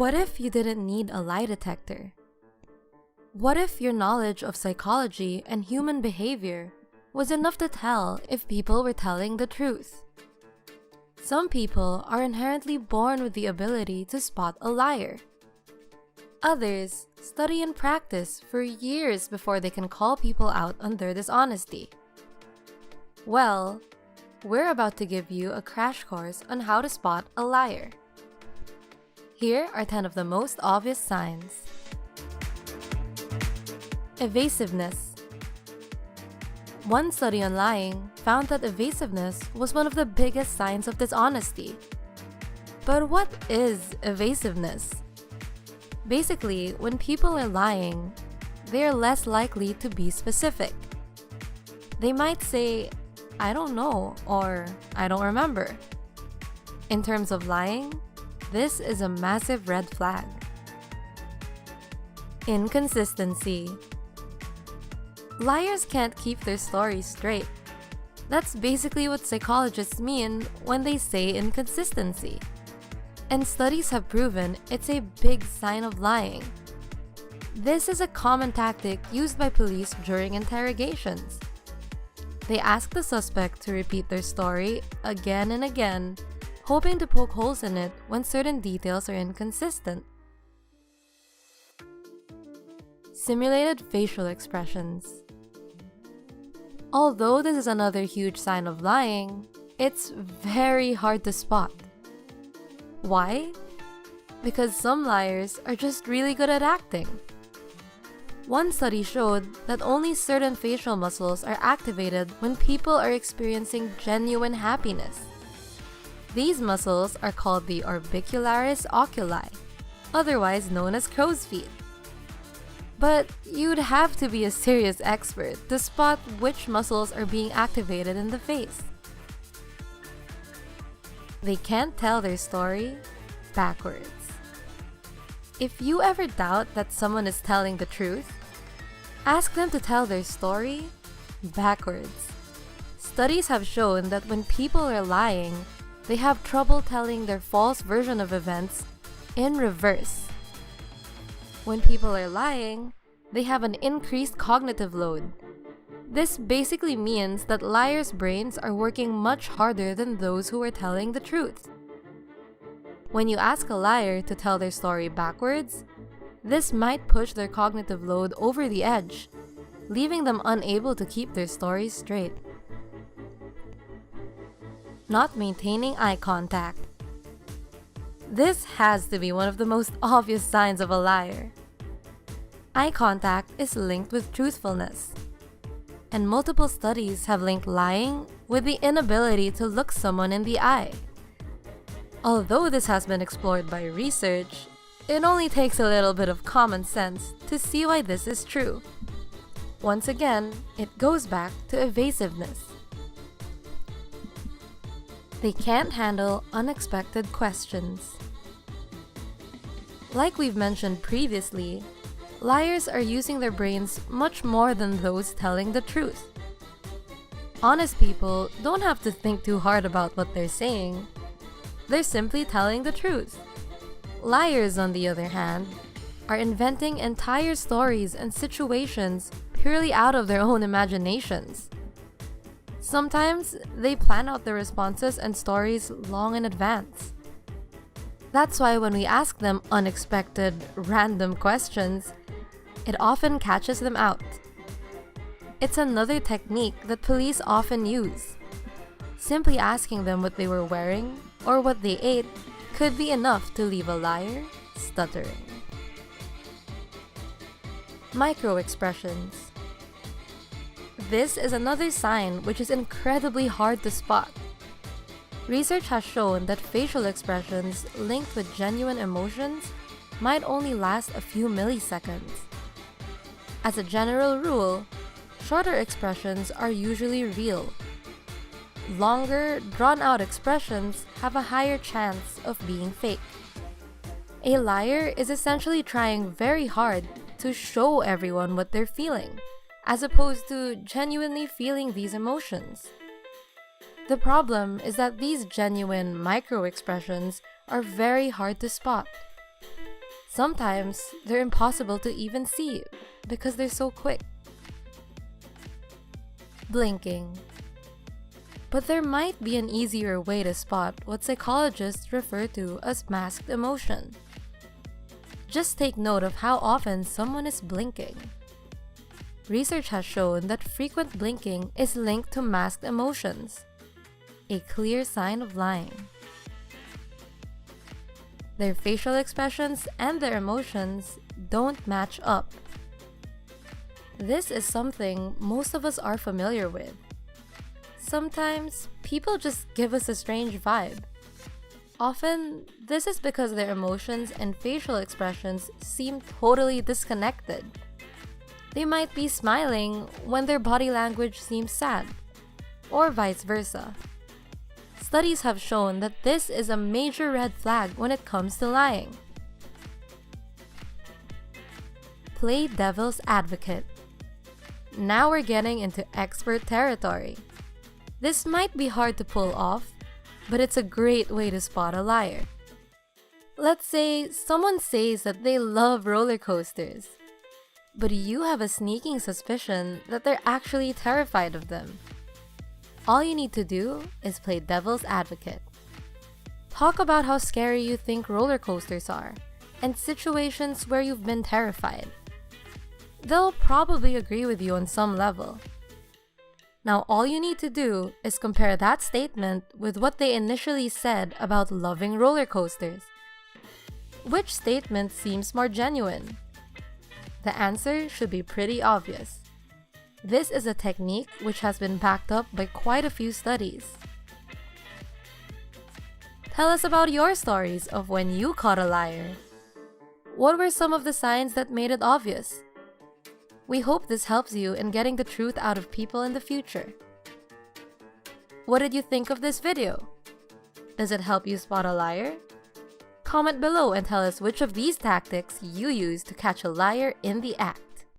What if you didn't need a lie detector? What if your knowledge of psychology and human behavior was enough to tell if people were telling the truth? Some people are inherently born with the ability to spot a liar. Others study and practice for years before they can call people out on their dishonesty. Well, we're about to give you a crash course on how to spot a liar. Here are 10 of the most obvious signs. Evasiveness. One study on lying found that evasiveness was one of the biggest signs of dishonesty. But what is evasiveness? Basically, when people are lying, they are less likely to be specific. They might say, "I don't know," or "I don't remember." In terms of lying, this is a massive red flag. Inconsistency. Liars can't keep their stories straight. That's basically what psychologists mean when they say inconsistency. And studies have proven it's a big sign of lying. This is a common tactic used by police during interrogations. They ask the suspect to repeat their story again and again, hoping to poke holes in it when certain details are inconsistent. Simulated facial expressions. Although this is another huge sign of lying, it's very hard to spot. Why? Because some liars are just really good at acting. One study showed that only certain facial muscles are activated when people are experiencing genuine happiness. These muscles are called the orbicularis oculi, otherwise known as crow's feet. But you'd have to be a serious expert to spot which muscles are being activated in the face. They can't tell their story backwards. If you ever doubt that someone is telling the truth, ask them to tell their story backwards. Studies have shown that when people are lying, they have trouble telling their false version of events in reverse. When people are lying, they have an increased cognitive load. This basically means that liars' brains are working much harder than those who are telling the truth. When you ask a liar to tell their story backwards, this might push their cognitive load over the edge, leaving them unable to keep their stories straight. Not maintaining eye contact. This has to be one of the most obvious signs of a liar. Eye contact is linked with truthfulness, and multiple studies have linked lying with the inability to look someone in the eye. Although this has been explored by research, it only takes a little bit of common sense to see why this is true. Once again, it goes back to evasiveness. They can't handle unexpected questions. Like we've mentioned previously, liars are using their brains much more than those telling the truth. Honest people don't have to think too hard about what they're saying. They're simply telling the truth. Liars, on the other hand, are inventing entire stories and situations purely out of their own imaginations. Sometimes they plan out their responses and stories long in advance. That's why when we ask them unexpected, random questions, it often catches them out. It's another technique that police often use. Simply asking them what they were wearing or what they ate could be enough to leave a liar stuttering. Micro-expressions. This is another sign which is incredibly hard to spot. Research has shown that facial expressions linked with genuine emotions might only last a few milliseconds. As a general rule, shorter expressions are usually real. Longer, drawn-out expressions have a higher chance of being fake. A liar is essentially trying very hard to show everyone what they're feeling, as opposed to genuinely feeling these emotions. The problem is that these genuine micro-expressions are very hard to spot. Sometimes they're impossible to even see because they're so quick. Blinking. But there might be an easier way to spot what psychologists refer to as masked emotion. Just take note of how often someone is blinking. Research has shown that frequent blinking is linked to masked emotions, a clear sign of lying. Their facial expressions and their emotions don't match up. This is something most of us are familiar with. Sometimes, people just give us a strange vibe. Often, this is because their emotions and facial expressions seem totally disconnected. They might be smiling when their body language seems sad, or vice versa. Studies have shown that this is a major red flag when it comes to lying. Play devil's advocate. Now we're getting into expert territory. This might be hard to pull off, but it's a great way to spot a liar. Let's say someone says that they love roller coasters, but you have a sneaking suspicion that they're actually terrified of them. All you need to do is play devil's advocate. Talk about how scary you think roller coasters are, and situations where you've been terrified. They'll probably agree with you on some level. Now all you need to do is compare that statement with what they initially said about loving roller coasters. Which statement seems more genuine? The answer should be pretty obvious. This is a technique which has been backed up by quite a few studies. Tell us about your stories of when you caught a liar. What were some of the signs that made it obvious? We hope this helps you in getting the truth out of people in the future. What did you think of this video? Does it help you spot a liar? Comment below and tell us which of these tactics you use to catch a liar in the act.